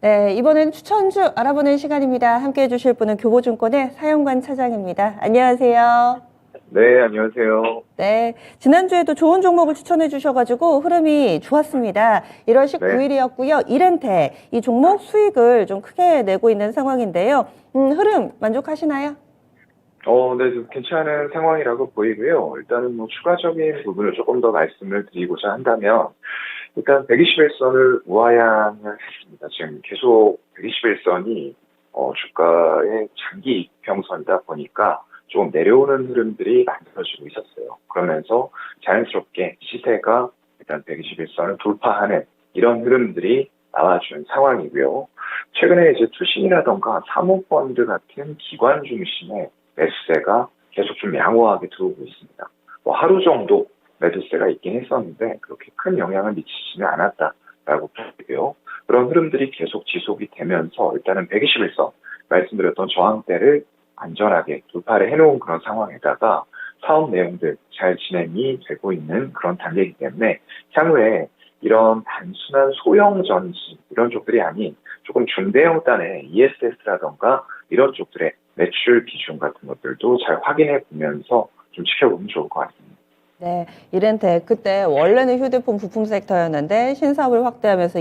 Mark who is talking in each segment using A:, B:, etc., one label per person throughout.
A: 네, 이번엔 추천주 알아보는 시간입니다. 함께 해주실 분은 교보증권의 사영관 차장입니다. 안녕하세요.
B: 네, 안녕하세요.
A: 네, 지난주에도 좋은 종목을 추천해 주셔가지고 흐름이 좋았습니다. 1월
B: 네.
A: 19일이었고요. 이렌테, 이 종목 수익을 좀 크게 내고 있는 상황인데요. 흐름 만족하시나요?
B: 네, 좀 괜찮은 상황이라고 보이고요. 일단은 뭐 추가적인 부분을 조금 더 말씀을 드리고자 한다면, 일단 121선을 우하향을 했습니다. 지금 계속 121선이 주가의 장기 이평선이다 보니까 조금 내려오는 흐름들이 만들어지고 있었어요. 그러면서 자연스럽게 시세가 일단 121선을 돌파하는 이런 흐름들이 나와준 상황이고요. 최근에 이제 투신이라던가 사모펀드 같은 기관 중심의 매수세가 계속 좀 양호하게 들어오고 있습니다. 뭐 하루 정도 매도세가 있긴 했었는데 그렇게 큰 영향을 미치지는 않았다라고 보고요. 그런 흐름들이 계속 지속이 되면서 일단은 121선 말씀드렸던 저항대를 안전하게 돌파를 해놓은 그런 상황에다가 사업 내용들 잘 진행이 되고 있는 그런 단계이기 때문에 향후에 이런 단순한 소형 전지 이런 쪽들이 아닌 조금 중대형 단의 ESS라던가 이런 쪽들의 매출 비중 같은 것들도 잘 확인해 보면서 좀 지켜보면 좋을 것 같습니다.
A: 네, 이렌테 그때 원래는 휴대폰 부품 섹터였는데 신사업을 확대하면서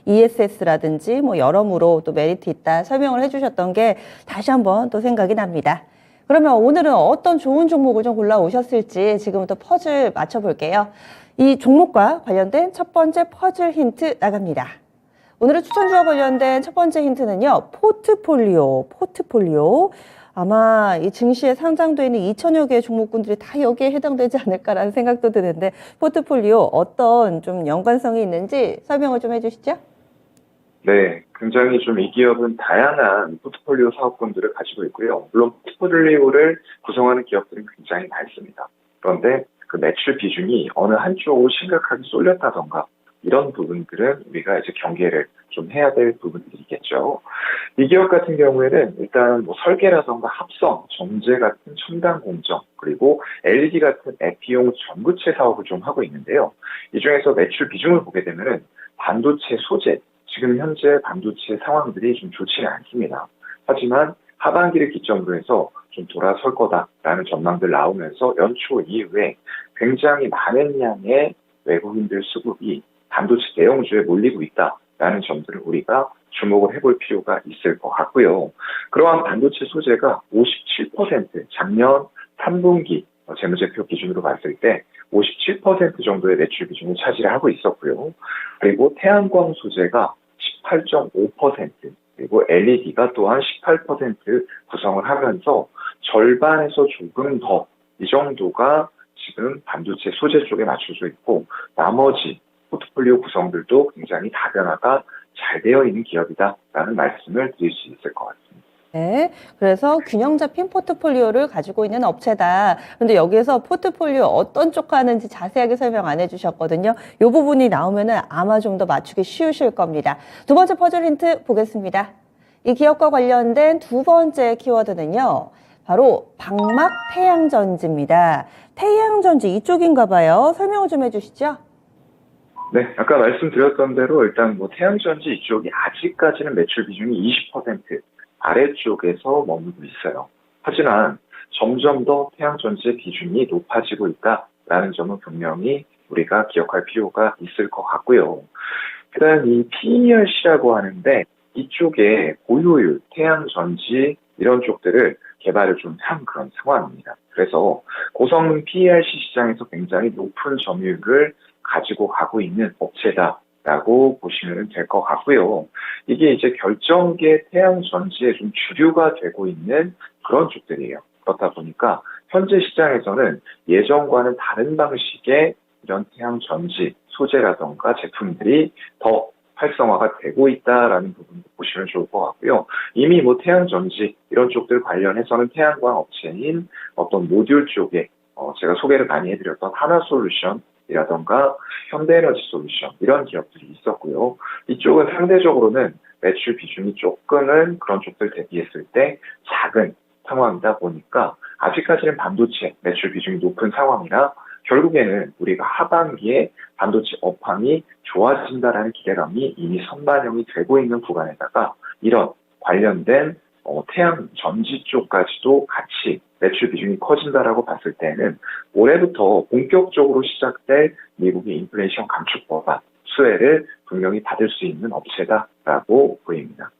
A: ESS라든지 뭐 여러모로 또 메리트 있다 설명을 해주셨던 게 다시 한번 또 생각이 납니다. 그러면 오늘은 어떤 좋은 종목을 좀 골라오셨을지 지금부터 퍼즐 맞춰볼게요. 이 종목과 관련된 첫 번째 퍼즐 힌트 나갑니다. 오늘의 추천주와 관련된 첫 번째 힌트는요, 포트폴리오. 아마 이 증시에 상장되어 있는 2천여 개의 종목군들이 다 여기에 해당되지 않을까라는 생각도 드는데, 포트폴리오 어떤 좀 연관성이 있는지 설명을 좀 해주시죠.
B: 네, 굉장히 좀 이 기업은 다양한 포트폴리오 사업군들을 가지고 있고요. 물론 포트폴리오를 구성하는 기업들은 굉장히 많습니다. 그런데 그 매출 비중이 어느 한쪽으로 심각하게 쏠렸다던가 이런 부분들은 우리가 이제 경계를 좀 해야 될 부분들이겠죠. 이 기업 같은 경우에는 일단 뭐 설계라던가 합성, 정제 같은 첨단 공정, 그리고 LED 같은 에피용 전구체 사업을 좀 하고 있는데요. 이 중에서 매출 비중을 보게 되면은 반도체 소재, 지금 현재 반도체 상황들이 좀 좋지는 않습니다. 하지만 하반기를 기점으로 해서 좀 돌아설 거다라는 전망들 나오면서 연초 이후에 굉장히 많은 양의 외국인들 수급이 반도체 대형주에 몰리고 있다라는 점들을 우리가 주목을 해볼 필요가 있을 것 같고요. 그러한 반도체 소재가 57% 작년 3분기 재무제표 기준으로 봤을 때 57% 정도의 매출 비중을 차지하고 있었고요. 그리고 태양광 소재가 18.5%, 그리고 LED가 또한 18% 구성을 하면서 절반에서 조금 더 이 정도가 지금 반도체 소재 쪽에 맞춰져 있고 나머지 포트폴리오 구성들도 굉장히 다변화가 잘 되어 있는 기업이다라는 말씀을 드릴 수 있을 것 같습니다.
A: 네, 그래서 균형 잡힌 포트폴리오를 가지고 있는 업체다. 근데 여기에서 포트폴리오 어떤 쪽 하는지 자세하게 설명 안 해주셨거든요. 이 부분이 나오면은 아마 좀 더 맞추기 쉬우실 겁니다. 두 번째 퍼즐 힌트 보겠습니다. 이 기업과 관련된 두 번째 키워드는요, 바로 방막 태양전지입니다. 태양전지 이쪽인가 봐요. 설명을 좀 해주시죠.
B: 네, 아까 말씀드렸던 대로 일단 뭐 태양전지 이쪽이 아직까지는 매출 비중이 20% 아래쪽에서 머물고 있어요. 하지만 점점 더 태양전지의 비중이 높아지고 있다라는 점은 분명히 우리가 기억할 필요가 있을 것 같고요. 일단 이 PERC라고 하는데 이쪽에 고효율, 태양전지 이런 쪽들을 개발을 좀 한 그런 상황입니다. 그래서 고성 PERC 시장에서 굉장히 높은 점유율을 가지고 가고 있는 업체다라고 보시면 될 것 같고요. 이게 이제 결정계 태양전지의 좀 주류가 되고 있는 그런 쪽들이에요. 그렇다 보니까 현재 시장에서는 예전과는 다른 방식의 이런 태양전지 소재라던가 제품들이 더 활성화가 되고 있다라는 부분도 보시면 좋을 것 같고요. 이미 뭐 태양전지 이런 쪽들 관련해서는 태양광 업체인 어떤 모듈 쪽에 제가 소개를 많이 해드렸던 하나솔루션이라던가 현대에너지 솔루션 이런 기업들이 있었고요. 이쪽은 상대적으로는 매출 비중이 조금은 그런 쪽들 대비했을 때 작은 상황이다 보니까 아직까지는 반도체 매출 비중이 높은 상황이라 결국에는 우리가 하반기에 반도체 업황이 좋아진다라는 기대감이 이미 선반영이 되고 있는 구간에다가 이런 관련된 태양 전지 쪽까지도 같이 매출 비중이 커진다라고 봤을 때는 올해부터 본격적으로 시작될 미국의 인플레이션 감축 법안 수혜를 분명히 받을 수 있는 업체다라고 보입니다.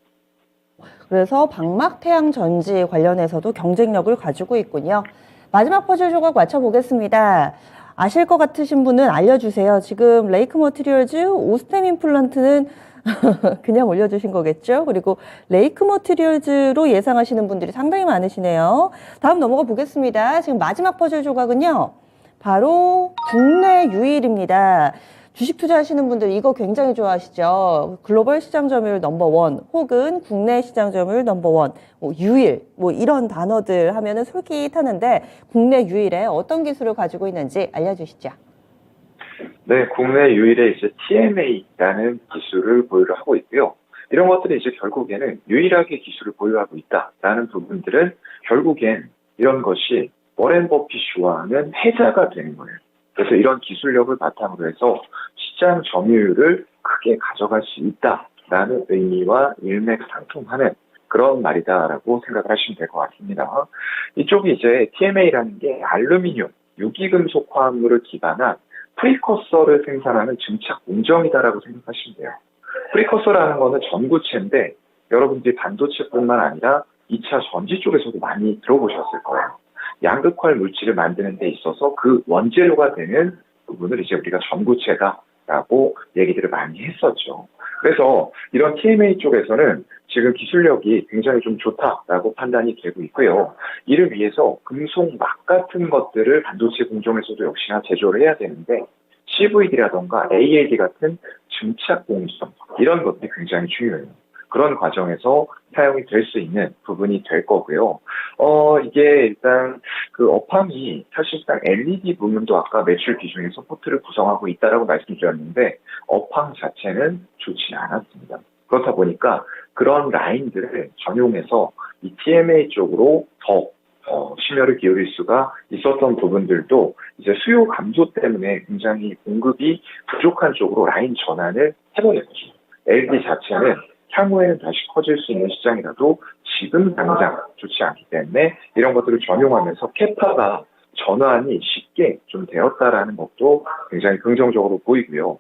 A: 그래서 방막 태양 전지 관련해서도 경쟁력을 가지고 있군요. 마지막 퍼즐 조각 맞춰보겠습니다. 아실 것 같으신 분은 알려주세요. 지금 레이크 머티리얼즈 오스템 임플란트는 그냥 올려주신 거겠죠? 그리고 레이크 머티리얼즈로 예상하시는 분들이 상당히 많으시네요. 다음 넘어가 보겠습니다. 지금 마지막 퍼즐 조각은요. 바로 국내 유일입니다. 주식 투자하시는 분들 이거 굉장히 좋아하시죠? 글로벌 시장 점유율 넘버원 혹은 국내 시장 점유율 넘버원, 유일 이런 단어들 하면은 솔깃하는데 국내 유일에 어떤 기술을 가지고 있는지 알려주시죠.
B: 네, 국내 유일의 이제 TMA라는 기술을 보유를 하고 있고요. 이런 것들이 이제 결국에는 유일하게 기술을 보유하고 있다라는 부분들은 결국엔 이런 것이 워렌 버핏이 좋아하는 해자가 되는 거예요. 그래서 이런 기술력을 바탕으로 해서 시장 점유율을 크게 가져갈 수 있다라는 의미와 일맥상통하는 그런 말이다라고 생각을 하시면 될 것 같습니다. 이쪽이 이제 TMA라는 게 알루미늄, 유기금속 화합물을 기반한 프리커서를 생산하는 증착 공정이다라고 생각하시면 돼요. 프리커서라는 거는 전구체인데 여러분들이 반도체뿐만 아니라 2차 전지 쪽에서도 많이 들어보셨을 거예요. 양극화 물질을 만드는 데 있어서 그 원재료가 되는 부분을 이제 우리가 전구체다라고 얘기들을 많이 했었죠. 그래서 이런 TMA 쪽에서는 지금 기술력이 굉장히 좀 좋다라고 판단이 되고 있고요. 이를 위해서 금속 막 같은 것들을 반도체 공정에서도 역시나 제조를 해야 되는데 CVD라던가 ALD 같은 증착 공정 이런 것들이 굉장히 중요해요. 그런 과정에서 사용이 될 수 있는 부분이 될 거고요. 이게 일단 그 업황이 사실상 LED 부문도 아까 매출 비중에서 포트를 구성하고 있다라고 말씀드렸는데 업황 자체는 좋지 않았습니다. 그렇다 보니까 그런 라인들을 전용해서 이 TMA 쪽으로 더 심혈을 기울일 수가 있었던 부분들도 이제 수요 감소 때문에 굉장히 공급이 부족한 쪽으로 라인 전환을 해버린 거죠. LED 자체는 향후에는 다시 커질 수 있는 시장이라도 지금 당장 좋지 않기 때문에 이런 것들을 전용하면서 캐파가 전환이 쉽게 좀 되었다라는 것도 굉장히 긍정적으로 보이고요.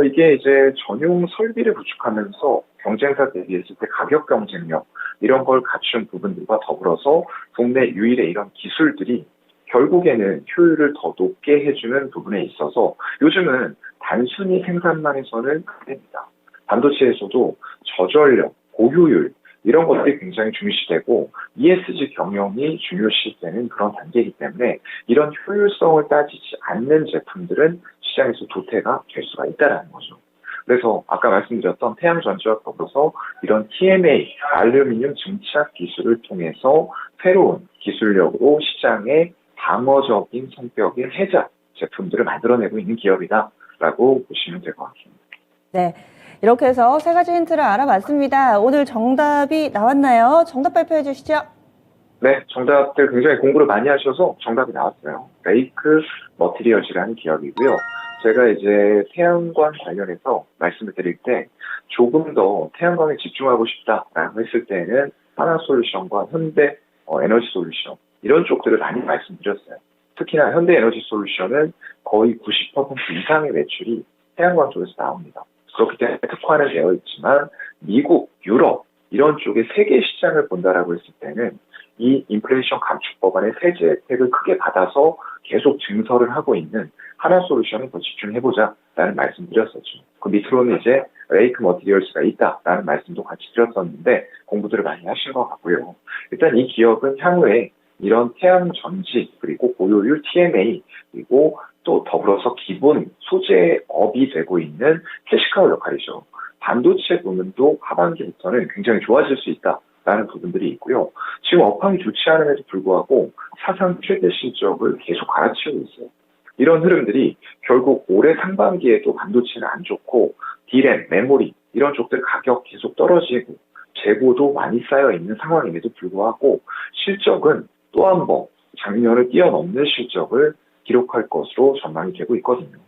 B: 이게 이제 전용 설비를 구축하면서 경쟁사 대비했을 때 가격 경쟁력 이런 걸 갖춘 부분들과 더불어서 국내 유일의 이런 기술들이 결국에는 효율을 더 높게 해주는 부분에 있어서 요즘은 단순히 생산만 해서는 안 됩니다. 반도체에서도 저전력, 고효율 이런 것들이 굉장히 중시되고 ESG 경영이 중요시되는 그런 단계이기 때문에 이런 효율성을 따지지 않는 제품들은 시장에서 도태가 될 수가 있다는 거죠. 그래서 아까 말씀드렸던 태양전지와 더불어서 이런 TMA, 알루미늄 증착 기술을 통해서 새로운 기술력으로 시장에 방어적인 성격의 해자 제품들을 만들어내고 있는 기업이다라고 보시면 될 것 같습니다.
A: 네. 이렇게 해서 세 가지 힌트를 알아봤습니다. 오늘 정답이 나왔나요? 정답 발표해 주시죠.
B: 네, 정답들 굉장히 공부를 많이 하셔서 정답이 나왔어요. 레이크 머티리얼즈라는 기업이고요. 제가 이제 태양광 관련해서 말씀을 드릴 때 조금 더 태양광에 집중하고 싶다라고 했을 때는 하나솔루션과 현대 에너지 솔루션 이런 쪽들을 많이 말씀드렸어요. 특히나 현대 에너지 솔루션은 거의 90% 이상의 매출이 태양광 쪽에서 나옵니다. 그렇기 때문에 특화는 되어 있지만 미국, 유럽 이런 쪽의 세계 시장을 본다라고 했을 때는 이 인플레이션 감축 법안의 세제 혜택을 크게 받아서 계속 증설을 하고 있는 하나솔루션에 더 집중해보자라는 말씀드렸었죠. 그 밑으로는 이제 레이크 머티리얼스가 있다라는 말씀도 같이 드렸었는데 공부들을 많이 하신 것 같고요. 일단 이 기업은 향후에 이런 태양 전지 그리고 고효율 TMA 그리고 또 더불어서 기본 소재업이 되고 있는 캐시카우 역할이죠. 반도체 부문도 하반기부터는 굉장히 좋아질 수 있다라는 부분들이 있고요. 지금 업황이 좋지 않음에도 불구하고 사상 최대 실적을 계속 갈아치우고 있어요. 이런 흐름들이 결국 올해 상반기에도 반도체는 안 좋고 디램, 메모리 이런 쪽들 가격 계속 떨어지고 재고도 많이 쌓여 있는 상황임에도 불구하고 실적은 또 한 번 작년을 뛰어넘는 실적을 기록할 것으로 전망이 되고 있거든요.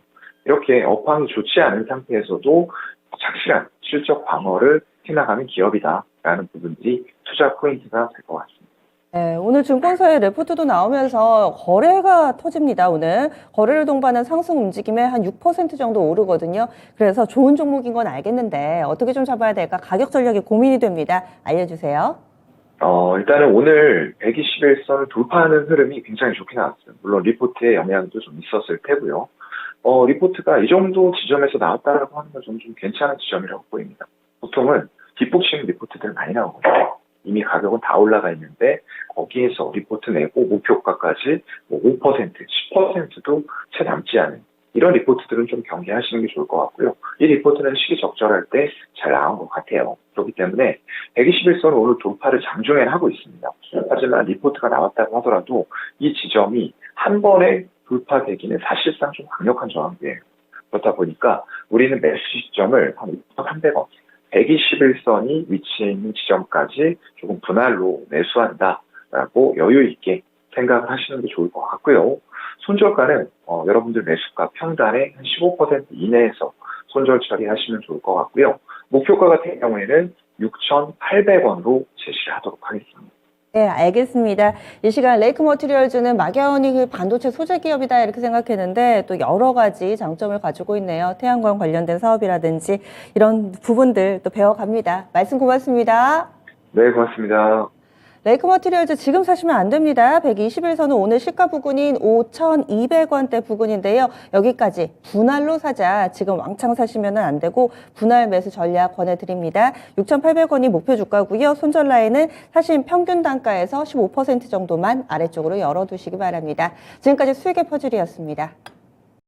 B: 이렇게 업황이 좋지 않은 상태에서도 착실한 실적 방어를 해나가는 기업이다라는 부분들이 투자 포인트가 될 것 같습니다.
A: 네, 오늘 증권사의 레포트도 나오면서 거래가 터집니다, 오늘. 거래를 동반한 상승 움직임에 한 6% 정도 오르거든요. 그래서 좋은 종목인 건 알겠는데 어떻게 좀 잡아야 될까? 가격 전략이 고민이 됩니다. 알려주세요.
B: 일단은 오늘 121선을 돌파하는 흐름이 굉장히 좋게 나왔어요. 물론 리포트의 영향도 좀 있었을 테고요. 리포트가 이 정도 지점에서 나왔다라고 하는 건 좀 괜찮은 지점이라고 보입니다. 보통은 뒷북치는 리포트들 많이 나오거든요. 이미 가격은 다 올라가 있는데 거기에서 리포트 내고 목표가까지 5%, 10%도 채 남지 않은 이런 리포트들은 좀 경계하시는 게 좋을 것 같고요. 이 리포트는 시기적절할 때 잘 나온 것 같아요. 그렇기 때문에 121선은 오늘 돌파를 장중에 하고 있습니다. 하지만 리포트가 나왔다고 하더라도 이 지점이 한 번에 돌파되기는 사실상 좀 강력한 저항이에요. 그렇다 보니까 우리는 매수 시점을 한 2,300원, 121선이 위치해 있는 지점까지 조금 분할로 매수한다라고 여유 있게 생각을 하시는 게 좋을 것 같고요. 손절가는 여러분들 매수가 평단의 한 15% 이내에서 손절 처리하시면 좋을 것 같고요. 목표가 같은 경우에는 6,800원으로 제시를 하도록 하겠습니다.
A: 네, 알겠습니다. 이 시간 레이크 머티리얼즈는 막연히 그 반도체 소재 기업이다 이렇게 생각했는데 또 여러 가지 장점을 가지고 있네요. 태양광 관련된 사업이라든지 이런 부분들 또 배워갑니다. 말씀 고맙습니다.
B: 네, 고맙습니다.
A: 레이크 머티리얼즈 지금 사시면 안 됩니다. 121선은 오늘 시가 부근인 5,200원대 부근인데요. 여기까지 분할로 사자. 지금 왕창 사시면 안 되고 분할 매수 전략 권해드립니다. 6,800원이 목표 주가고요. 손절 라인은 사실 평균 단가에서 15% 정도만 아래쪽으로 열어두시기 바랍니다. 지금까지 수익의 퍼즐이었습니다.